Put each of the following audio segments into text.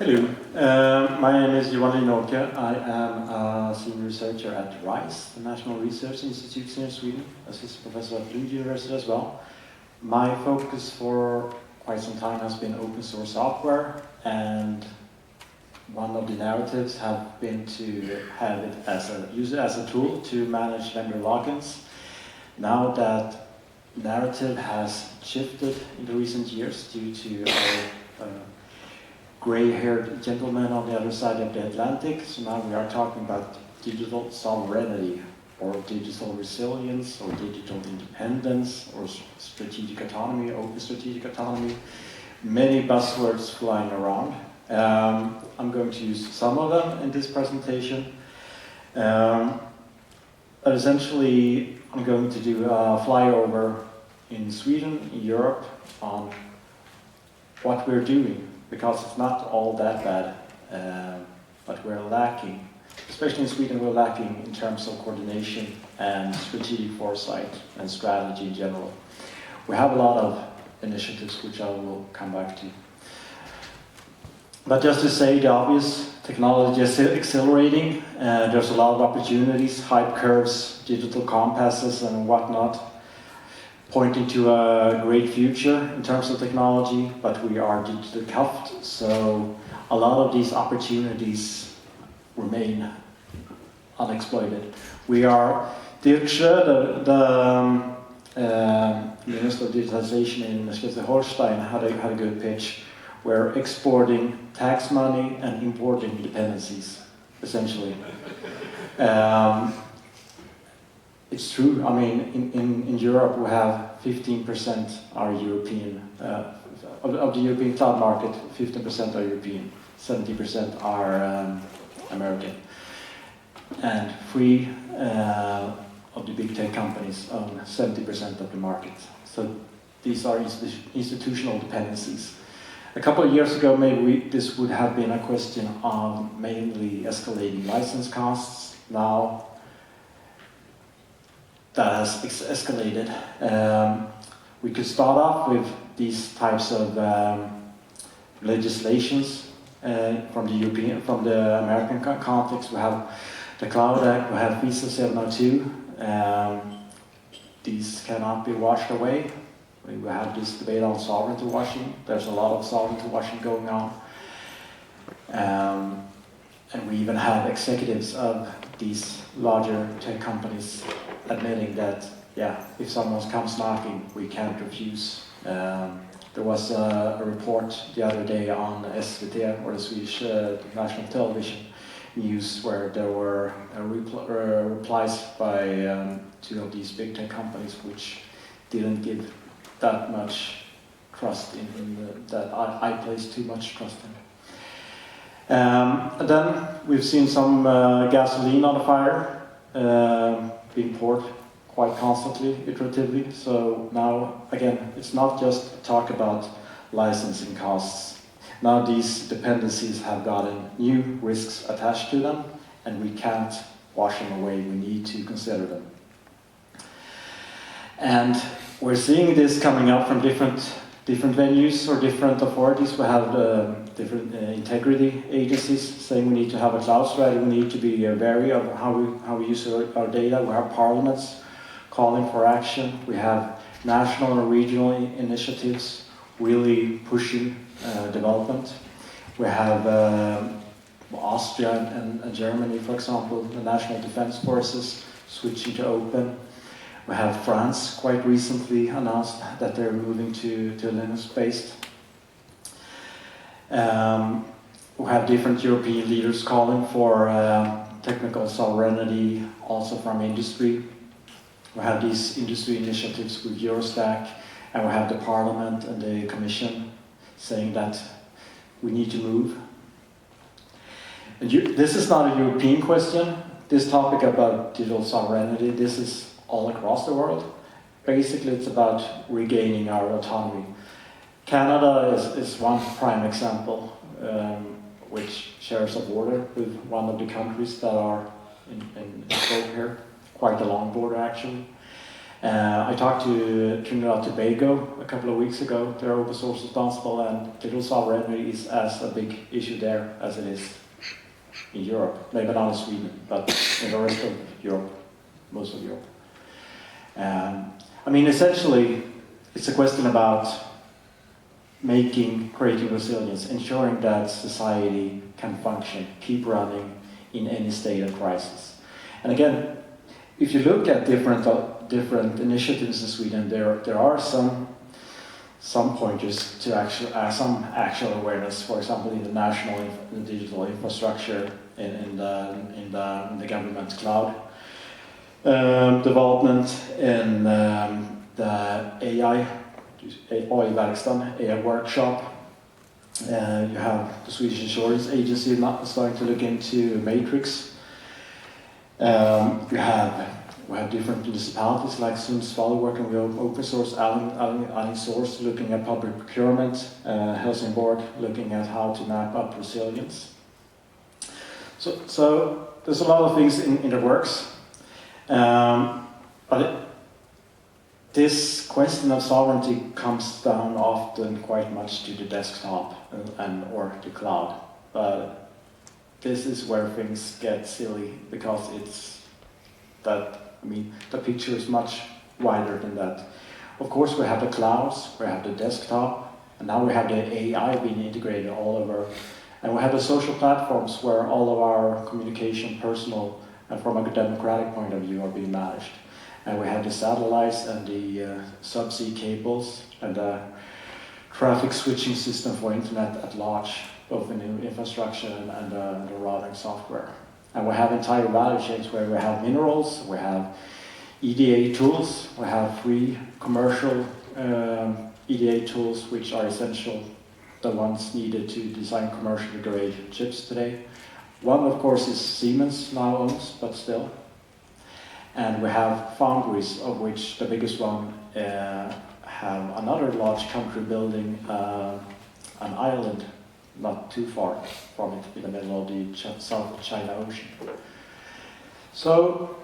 Hello, my name is Johan Linåker. I am a senior researcher at RISE, the National Research Institute here in Sweden, assistant professor at Lund University as well. My focus for quite some time has been open source software, and one of the narratives have been to have it use it as a tool to manage vendor logins. Now that narrative has shifted in the recent years due to our gray-haired gentleman on the other side of the Atlantic. So now we are talking about digital sovereignty, or digital resilience, or digital independence, or strategic autonomy, open strategic autonomy. Many buzzwords flying around. I'm going to use some of them in this presentation. But essentially, I'm going to do a flyover in Sweden, in Europe, on what we're doing, because it's not all that bad, but we're lacking, especially in Sweden, we're lacking in terms of coordination and strategic foresight and strategy in general. We have a lot of initiatives which I will come back to. But just to say the obvious, technology is accelerating, there's a lot of opportunities, hype curves, digital compasses and whatnot, pointing to a great future in terms of technology, but we are digitally cuffed, so a lot of these opportunities remain unexploited. We are, Dirk Schröder, the Minister of Digitalization in Schleswig-Holstein, had a good pitch. We're exporting tax money and importing dependencies, essentially. It's true. I mean, in Europe, we have 15% are European. Of the European cloud market, 15% are European, 70% are American. And 3 of the big tech companies own 70% of the market. So these are institutional dependencies. A couple of years ago, maybe this would have been a question of mainly escalating license costs. Now, that has escalated. We could start off with these types of legislations from the American context. We have the Cloud Act, we have FISA 702. These cannot be washed away. We have this debate on sovereignty washing. There's a lot of sovereignty washing going on. And we even have executives of these larger tech companies admitting that, yeah, if someone comes knocking, we can't refuse. There was a report the other day on SVT, or the Swedish National Television News, where there were replies by 2 of these big tech companies which didn't give that much trust that I place too much trust in. And then we've seen some gasoline on the fire being poured quite constantly, iteratively. So now, again, it's not just talk about licensing costs. Now these dependencies have gotten new risks attached to them, and we can't wash them away. We need to consider them. And we're seeing this coming up from different venues or different authorities. We have different integrity agencies saying we need to have a cloud strategy. We need to be wary of how we use our data. We have parliaments calling for action. We have national and regional initiatives really pushing development. We have Austria and Germany, for example, the national defense forces switching to open. We have France quite recently announced that they're moving to Linux-based. We have different European leaders calling for technical sovereignty, also from industry. We have these industry initiatives with Eurostack, and we have the Parliament and the Commission saying that we need to move. And this is not a European question. This topic about digital sovereignty, this is all across the world. Basically, it's about regaining our autonomy. Canada is one prime example, which shares a border with one of the countries that are in scope here, quite a long border actually. I talked to Trinidad and Tobago a couple of weeks ago. They're open source responsible, and digital sovereignty is as a big issue there as it is in Europe. Maybe not in Sweden, but in the rest of Europe, most of Europe. I mean, essentially, it's a question about creating resilience, ensuring that society can function, keep running in any state of crisis. And again, if you look at different initiatives in Sweden, there are some pointers to some actual awareness. For example, in the national digital infrastructure, in the government cloud development, in the AI workshop. You have the Swedish Insurance Agency starting to look into Matrix. We have different municipalities like Sundsvall working with open source, adding source, looking at public procurement, Helsingborg looking at how to map up resilience. So there's a lot of things in the works. But this question of sovereignty comes down often quite much to the desktop or the cloud. But this is where things get silly, because the picture is much wider than that. Of course, we have the clouds, we have the desktop, and now we have the AI being integrated all over. And we have the social platforms where all of our communication, personal and from a democratic point of view, are being managed. And we have the satellites and the subsea cables and the traffic switching system for internet at large, both in the infrastructure and the routing software. And we have entire value chains where we have minerals, we have EDA tools, we have free commercial EDA tools which are essential, the ones needed to design commercially grade chips today. One, of course, is Siemens now owns, but still. And we have foundries, of which the biggest one have another large country building an island not too far from it, in the middle of the South China Ocean. So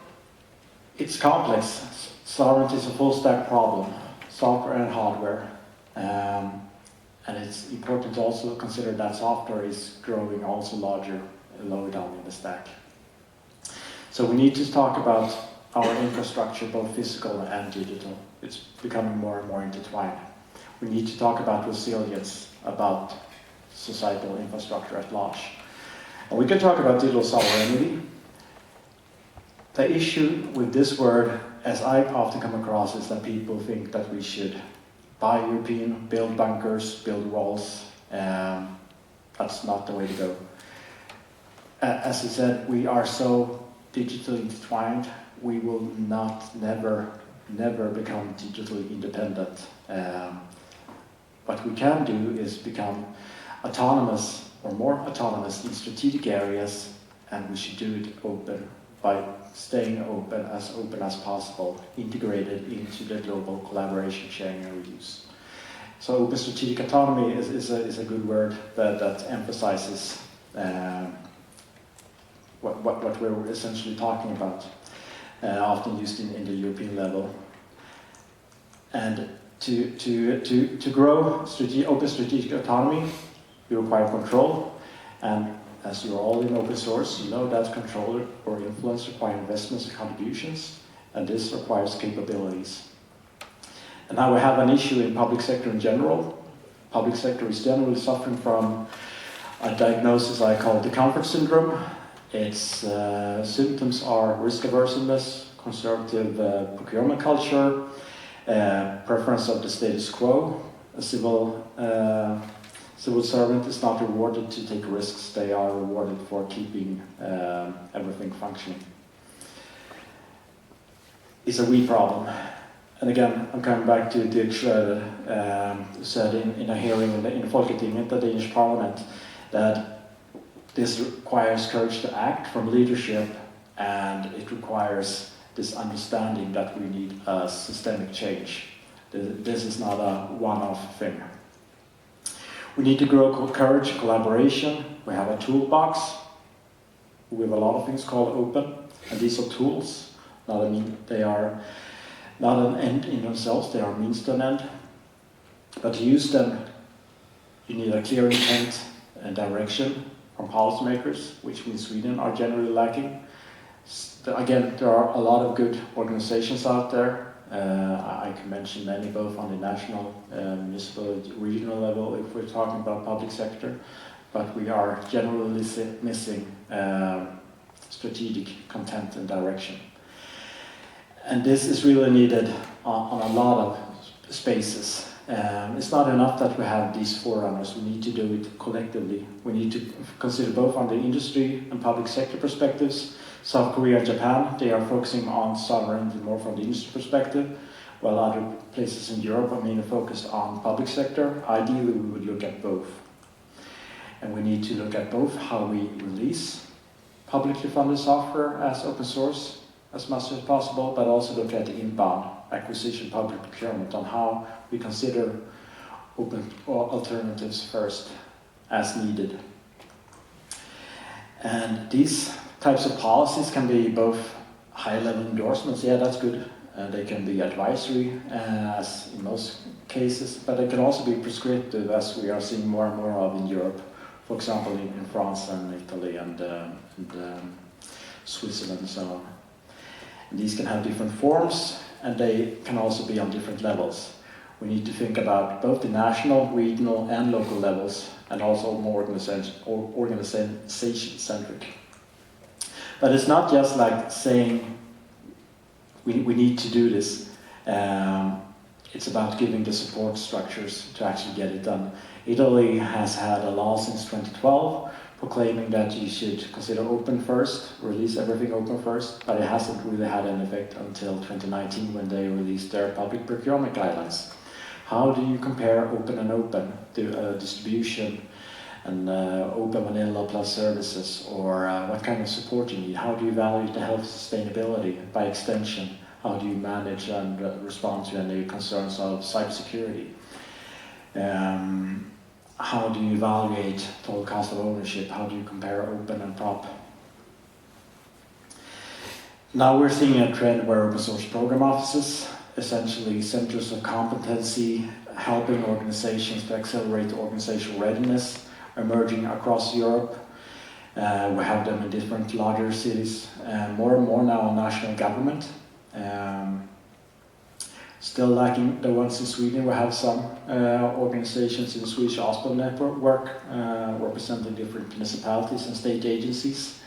it's complex. Sovereignty is a full stack problem, software and hardware. And it's important to also consider that software is growing also larger lower down in the stack. So we need to talk about our infrastructure, both physical and digital. It's becoming more and more intertwined. We need to talk about resilience, about societal infrastructure at large. And we can talk about digital sovereignty. The issue with this word, as I often come across, is that people think that we should buy European, build bunkers, build walls. That's not the way to go. As I said, we are so digitally intertwined, we will never become digitally independent. What we can do is become autonomous or more autonomous in strategic areas, and we should do it open by staying open as possible, integrated into the global collaboration, sharing and reuse. So open strategic autonomy is a good word that emphasizes what we're essentially talking about, often used in the European level. And to grow open strategic autonomy, you require control, and as you're all in open source, you know that control or influence require investments and contributions, and this requires capabilities. And now we have an issue in public sector in general. Public sector is generally suffering from a diagnosis I call the comfort syndrome. Its symptoms are risk averseness, conservative procurement culture, preference of the status quo. A civil servant is not rewarded to take risks, they are rewarded for keeping everything functioning. It's a we problem. And again, I'm coming back to Dirk Schroeder, who said in a hearing in the Folketinget, the Danish parliament, that this requires courage to act from leadership, and it requires this understanding that we need a systemic change. This is not a one-off thing. We need to grow courage, collaboration. We have a toolbox. We have a lot of things called open, and these are tools. Now, I mean, they are not an end in themselves, they are means to an end. But to use them, you need a clear intent and direction from policymakers, which we in Sweden are generally lacking. Again, there are a lot of good organizations out there. I can mention many, both on the national, municipal, regional level, if we're talking about public sector, but we are generally missing strategic content and direction. And this is really needed on a lot of spaces. It's not enough that we have these forerunners, we need to do it collectively. We need to consider both on the industry and public sector perspectives. South Korea and Japan, they are focusing on sovereignty more from the industry perspective, while other places in Europe are mainly focused on public sector. Ideally, we would look at both. And we need to look at both how we release publicly funded software as open source as much as possible, but also look at the inbound acquisition, public procurement, on how we consider open alternatives first as needed. And these types of policies can be both high-level endorsements, yeah, that's good. They can be advisory, as in most cases, but they can also be prescriptive, as we are seeing more and more of in Europe. For example, in France and Italy and Switzerland and so on. And these can have different forms, and they can also be on different levels. We need to think about both the national, regional, and local levels, and also more organization-centric. But it's not just like saying we need to do this. It's about giving the support structures to actually get it done. Italy has had a law since 2012 proclaiming that you should consider open first, release everything open first, but it hasn't really had an effect until 2019 when they released their public procurement guidelines. How do you compare open and open distribution and open vanilla plus services, or what kind of support you need? How do you evaluate the health sustainability? By extension, how do you manage and respond to any concerns of cybersecurity? How do you evaluate total cost of ownership? How do you compare open and prop? Now we're seeing a trend where open source program offices, essentially centers of competency, helping organizations to accelerate organizational readiness, emerging across Europe. We have them in different larger cities, more and more now on national government. Still lacking the ones in Sweden. We have some organizations in the Swedish OSPO network representing different municipalities and state agencies.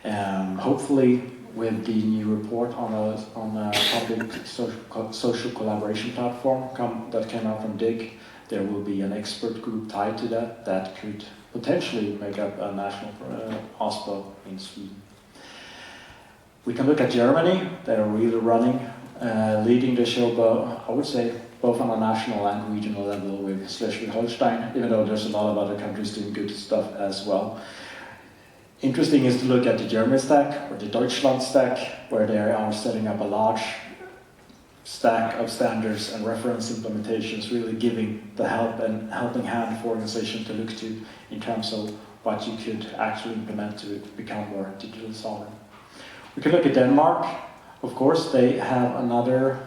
Hopefully, with the new report on a public social collaboration platform that came out from DIG, there will be an expert group tied to that could potentially make up a national OSPO in Sweden. We can look at Germany. They're really running, leading the show, I would say, both on a national and regional level with Schleswig-Holstein, even though there's a lot of other countries doing good stuff as well. Interesting is to look at the German stack, or the Deutschland stack, where they are setting up a large stack of standards and reference implementations, really giving the helping hand for organizations to look to in terms of what you could actually implement to become more digitally sovereign. We can look at Denmark. Of course, they have another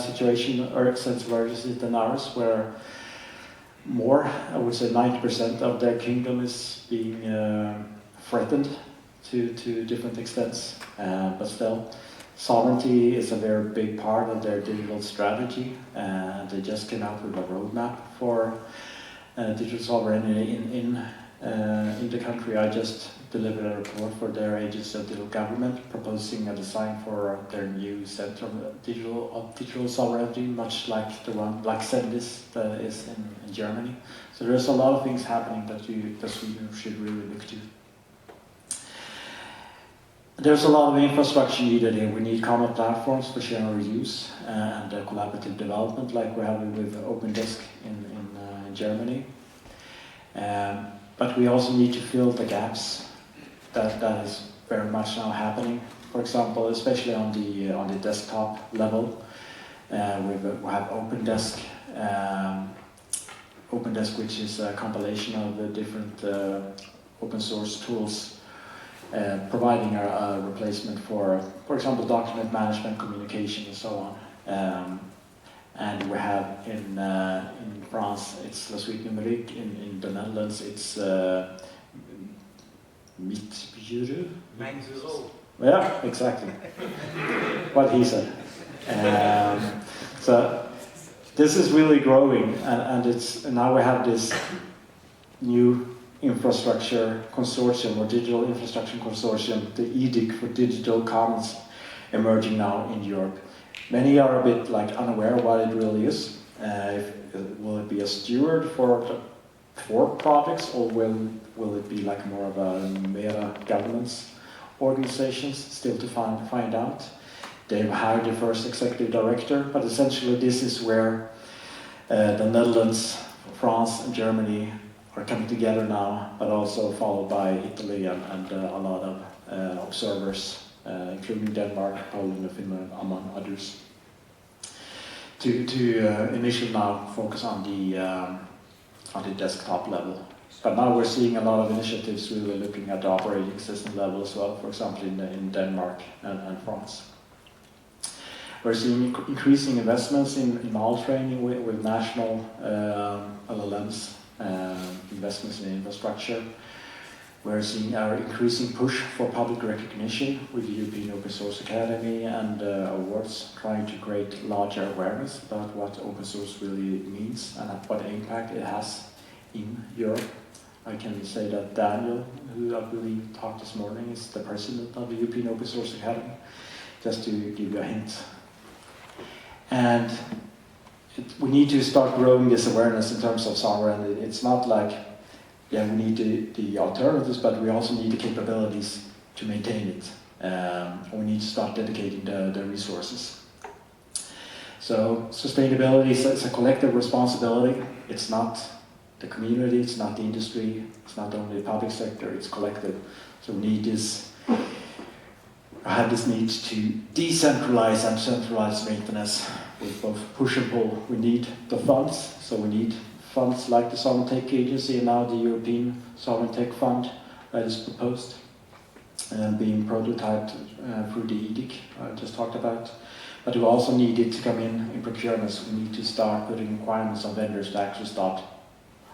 situation or sense of urgency than ours, where more, I would say 90% of their kingdom is being threatened to different extents, but still, sovereignty is a very big part of their digital strategy. They just came out with a roadmap for digital sovereignty in the country. I just delivered a report for their agency of digital government, proposing a design for their new center of digital sovereignty, much like the one like Sendis that is in Germany. So there's a lot of things happening that Sweden should really look to. There's a lot of infrastructure needed here. We need common platforms for sharing and reuse and collaborative development, like we're having with OpenDesk in Germany. But we also need to fill the gaps that is very much now happening. For example, especially on the desktop level, we have OpenDesk. OpenDesk, which is a compilation of the different open source tools, providing a replacement for example, document management, communication, and so on. And we have in France, it's La Suite Numérique. In the Netherlands, it's Mietbureau. 9-0. Yeah, exactly. What he said. So this is really growing, and now we have this new infrastructure consortium, or digital infrastructure consortium, the edict for digital commons, emerging now in Europe. Many are a bit unaware of what it really is. Will it be a steward for projects, or will it be more of a meta governance organizations? Still to find out. They've hired the first executive director, but essentially this is where the Netherlands, France, and Germany are coming together now, but also followed by Italy and a lot of observers, including Denmark, Poland, and Finland, among others, to initially now focus on the desktop level. But now we're seeing a lot of initiatives really looking at the operating system level as well, for example in Denmark and France. We're seeing increasing investments in model training with national LLMs, investments in infrastructure. We're seeing our increasing push for public recognition with the European Open Source Academy and awards, trying to create larger awareness about what open source really means and what impact it has in Europe. I can say that Daniel, who I believe talked this morning, is the president of the European Open Source Academy, just to give you a hint. And we need to start growing this awareness in terms of sovereignty. It's not we need the alternatives, but we also need the capabilities to maintain it. We need to start dedicating the resources. So sustainability is a collective responsibility. It's not the community, it's not the industry, it's not only the public sector, it's collective. So we need have this need to decentralize and centralize maintenance with both push and pull. We need the funds, so we need funds like the Sovereign Tech Agency and now the European Sovereign Tech Fund that is proposed and being prototyped through the edict I just talked about. But we also need it to come in procurements. We need to start putting requirements on vendors to actually start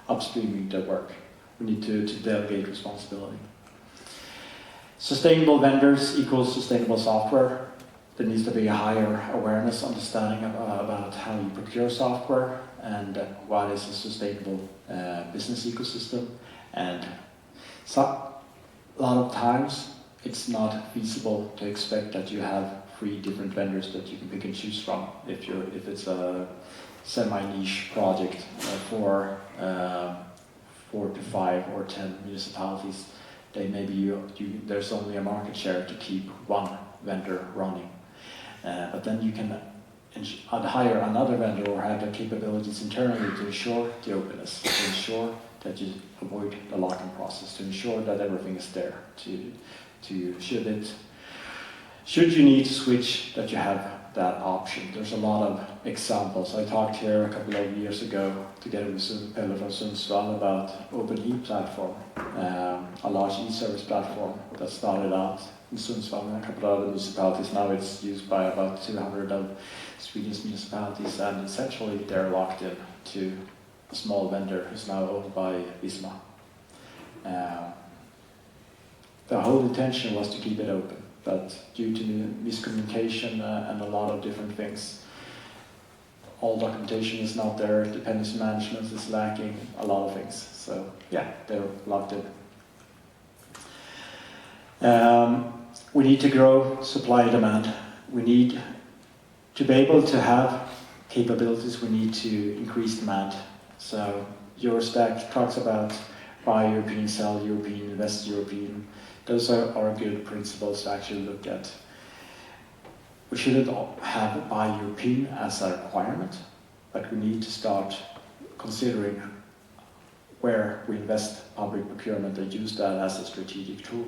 upstreaming their work. We need to delegate responsibility. Sustainable vendors equals sustainable software. There needs to be a higher awareness, understanding about how you procure software and what is a sustainable business ecosystem. And a lot of times it's not feasible to expect that you have 3 different vendors that you can pick and choose from if it's a semi-niche project for 4 to 5 or 10 municipalities. There's only a market share to keep one vendor running. But then you can hire another vendor or have the capabilities internally to ensure the openness, to ensure that you avoid the locking process, to ensure that everything is there, should you need to switch, that you have that option. There's a lot of examples. I talked here a couple of years ago together with Pelle from Sundsvall about Open E-platform, a large e-service platform that started out in Sundsvall and a couple of other municipalities. Now it's used by about 200 of Sweden's municipalities, and essentially they're locked in to a small vendor who's now owned by Visma. The whole intention was to keep it open, but due to miscommunication and a lot of different things, all documentation is not there, dependency management is lacking, a lot of things. So yeah, they're locked in. We need to grow supply and demand. We need to be able to have capabilities, we need to increase demand. So Eurostack talks about buy European, sell European, invest European. Those are good principles to actually look at. We shouldn't have buy European as a requirement, but we need to start considering where we invest public procurement and use that as a strategic tool.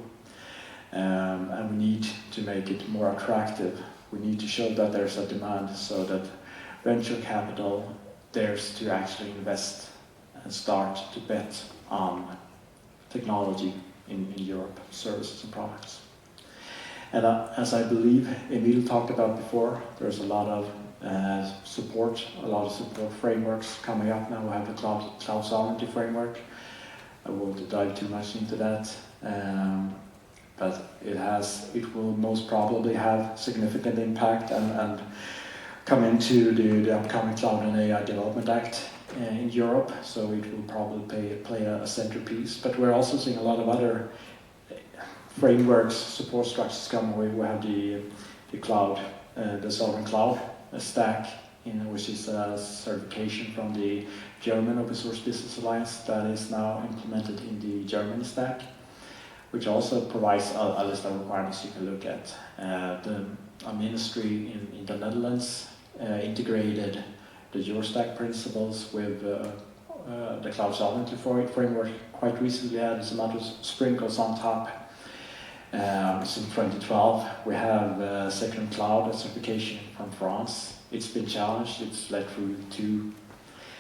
And we need to make it more attractive. We need to show that there's a demand so that venture capital dares to actually invest and start to bet on technology in Europe, services and products. And as I believe Emil talked about before, there's a lot of support, a lot of support frameworks coming up now. We have the cloud sovereignty framework. I won't dive too much into that, but it will most probably have significant impact and come into the upcoming Cloud and AI Development Act in Europe, so it will probably play a centerpiece. But we're also seeing a lot of other frameworks, support structures come. We have the cloud, the sovereign cloud stack, which is a certification from the German Open Source Business Alliance that is now implemented in the German stack, which also provides a list of requirements you can look at. A ministry in the Netherlands integrated the Eurostack principles with the cloud sovereignty framework quite recently, added some other sprinkles on top. Since 2012, we have Second Cloud certification from France. It's been challenged. It's led through two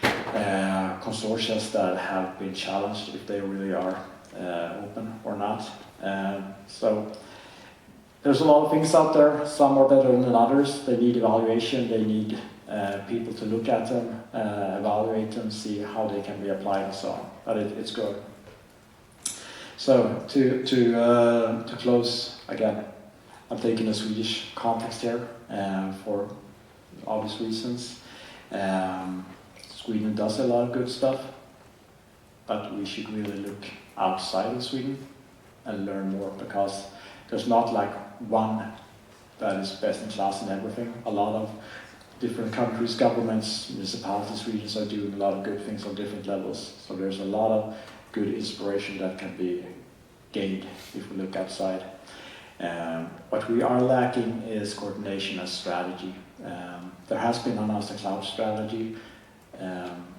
consortia that have been challenged if they really are open or not. So there's a lot of things out there. Some are better than others. They need evaluation. They need people to look at them, evaluate them, see how they can be applied and so on. But it's growing. So to close again, I'm taking a Swedish context here for obvious reasons. Sweden does a lot of good stuff, but we should really look outside of Sweden and learn more, because there's not like one that is best in class in everything. A lot of different countries, governments, municipalities, regions are doing a lot of good things on different levels. So there's a lot of good inspiration that can be gained if we look outside. What we are lacking is coordination and strategy. There has been announced a cloud strategy.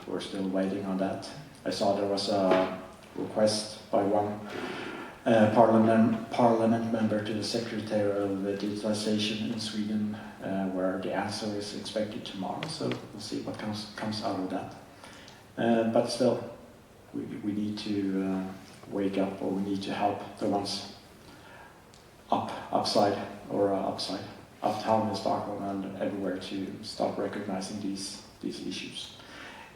We're still waiting on that. I saw there was a request by one parliament member to the Secretary of Digitalization in Sweden, where the answer is expected tomorrow. So we'll see what comes out of that. But still, we need to wake up, or we need to help the ones uptown in Stockholm and everywhere to start recognizing these issues.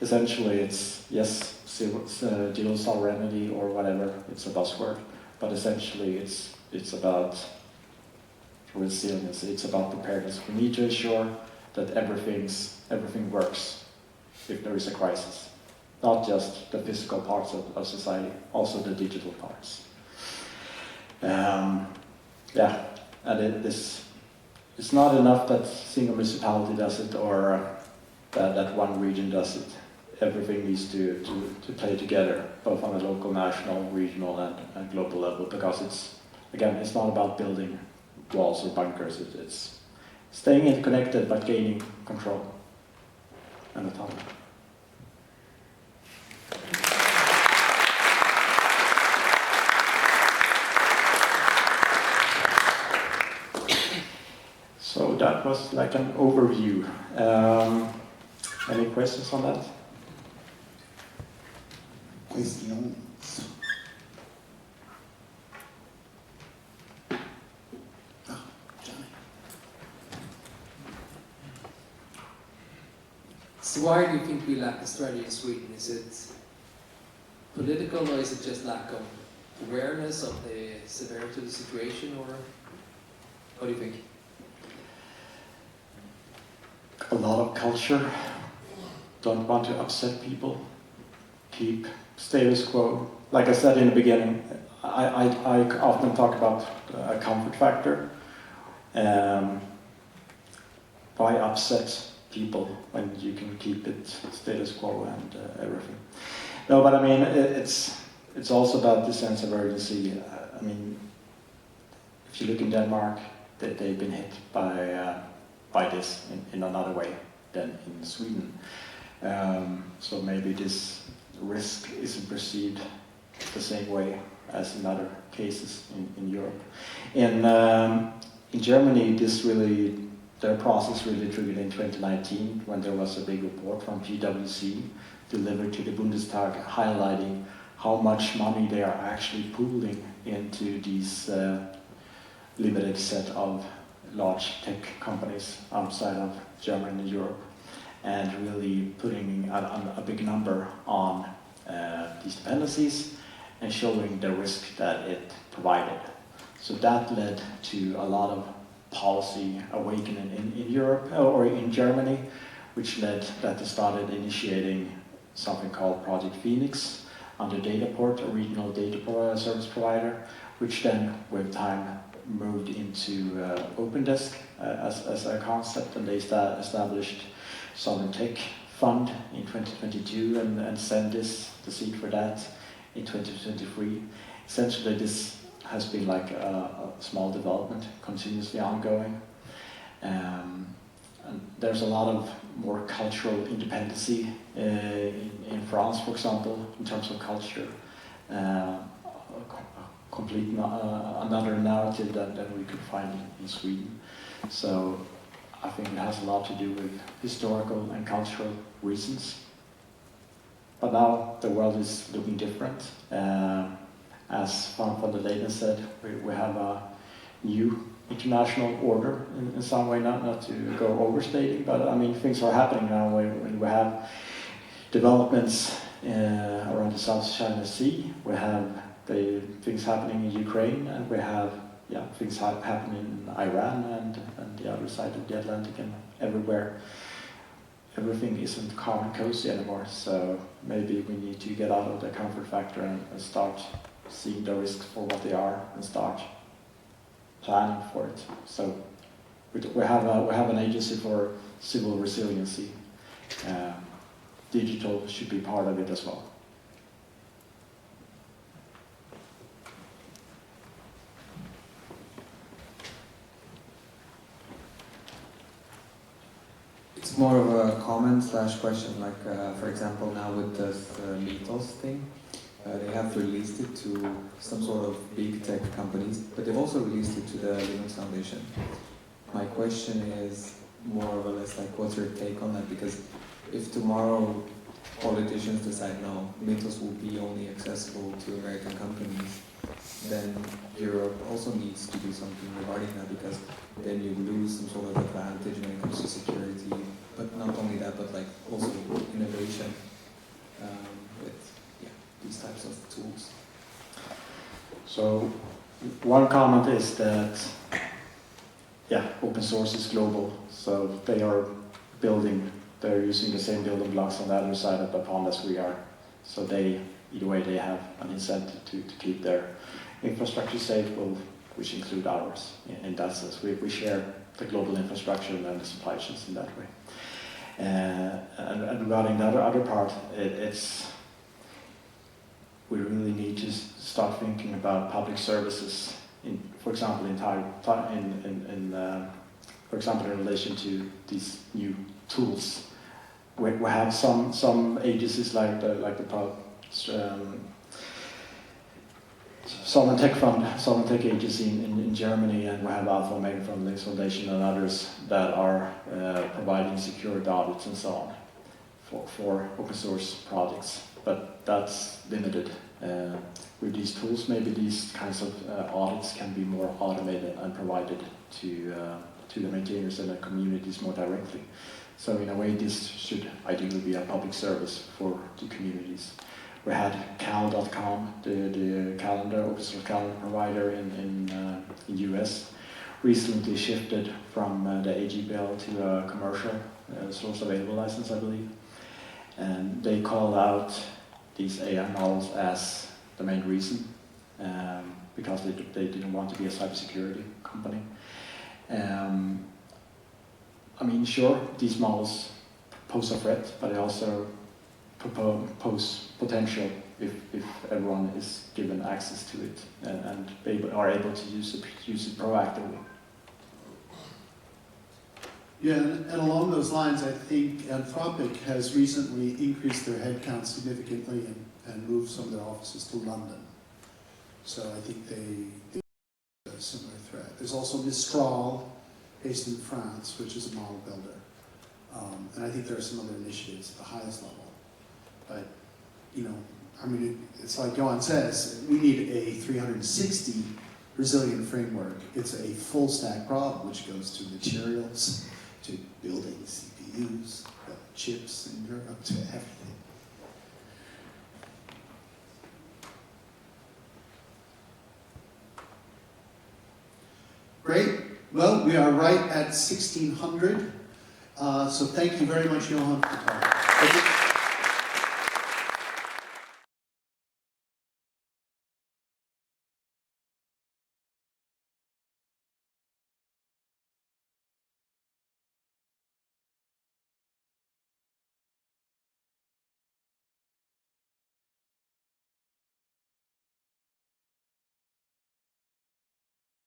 Essentially, it's yes, digital sovereignty or whatever. It's a buzzword, but essentially, it's about resilience. It's about preparedness. We need to ensure that everything works if there is a crisis. Not just the physical parts of society, also the digital parts. Yeah, and it's not enough that single municipality does it, or that one region does it. Everything needs to play together, both on a local, national, regional, and global level, because it's not about building walls or bunkers. It's staying interconnected but gaining control and autonomy. So that was like an overview. Any questions on that? Questions? So why do you think we lack a strategy in Sweden? Is it political, or is it just lack of awareness of the severity of the situation, or what do you think? A lot of culture. Don't want to upset people. Keep status quo. Like I said in the beginning, I often talk about a comfort factor. Why upset people when you can keep it status quo and everything? No, but I mean, it's also about the sense of urgency. I mean, if you look in Denmark, they've been hit by this in another way than in Sweden. So maybe this risk isn't perceived the same way as in other cases in Europe. In Germany, their process really triggered in 2019, when there was a big report from PwC delivered to the Bundestag highlighting how much money they are actually pooling into these limited set of large tech companies outside of Germany and Europe, and really putting a big number on these dependencies and showing the risk that it provided. So that led to a lot of policy awakening in Europe, or in Germany, which led that they started initiating something called Project Phoenix under Dataport, a regional data service provider, which then with time moved into OpenDesk as a concept, and they established Southern Tech Fund in 2022 and sent the seed for that in 2023. Essentially, this has been like a small development, continuously ongoing. And there's a lot of more cultural independency in France, for example, in terms of culture. Complete another narrative that we could find in Sweden. So I think it has a lot to do with historical and cultural reasons. But now the world is looking different. As von der Leyen said, we have a new international order in some way, not to go overstating, but I mean things are happening now when we have developments around the South China Sea. We have the things happening in Ukraine, and we have things happening in Iran and the other side of the Atlantic and everywhere. Everything isn't calm and cozy anymore, so maybe we need to get out of the comfort factor and start seeing the risks for what they are and start planning for it. So we have an agency for civil resiliency. Digital should be part of it as well. It's more of a comment / question, like for example now with this Mythos thing, they have released it to some sort of big tech companies, but they've also released it to the Linux Foundation. My question is more or less like, what's your take on that? Because if tomorrow politicians decide no, Mythos will be only accessible to American companies, then Europe also needs to do something regarding that, because then you lose some sort of advantage when it comes to security, but not only that, but like also innovation with these types of tools. So one comment is that open source is global, so they're using the same building blocks on the other side of the pond as we are. So either way they have an incentive to keep their infrastructure safe, which include ours in that sense. We share the global infrastructure and the supply chains in that way. And regarding the other part, we really need to start thinking about public services, for example, in relation to these new tools. We have some agencies like the Southern Tech Fund, Southern Tech Agency in Germany, and we have Alpha Omega from the Linux Foundation and others that are providing security audits and so on for open source projects. But that's limited. With these tools, maybe these kinds of audits can be more automated and provided to the maintainers and the communities more directly. So in a way, this should ideally be a public service for the communities. We had cal.com, the calendar, open source calendar provider in the US, recently shifted from the AGPL to a commercial source available license, I believe. And they called out these AI models as the main reason, because they didn't want to be a cybersecurity company. I mean, sure, these models pose a threat, but they also pose potential if everyone is given access to it and are able to use it proactively. Yeah, and along those lines, I think Anthropic has recently increased their headcount significantly and moved some of their offices to London. So I think they have a similar threat. There's also Mistral, based in France, which is a model builder. And I think there are some other initiatives at the highest level. But, I mean, it's like Johan says, we need a 360 resilient framework. It's a full stack problem, which goes to materials, to building CPUs, chips, and you're up to everything. Great. Well, we are right at 1600. So thank you very much, Johan, for talking.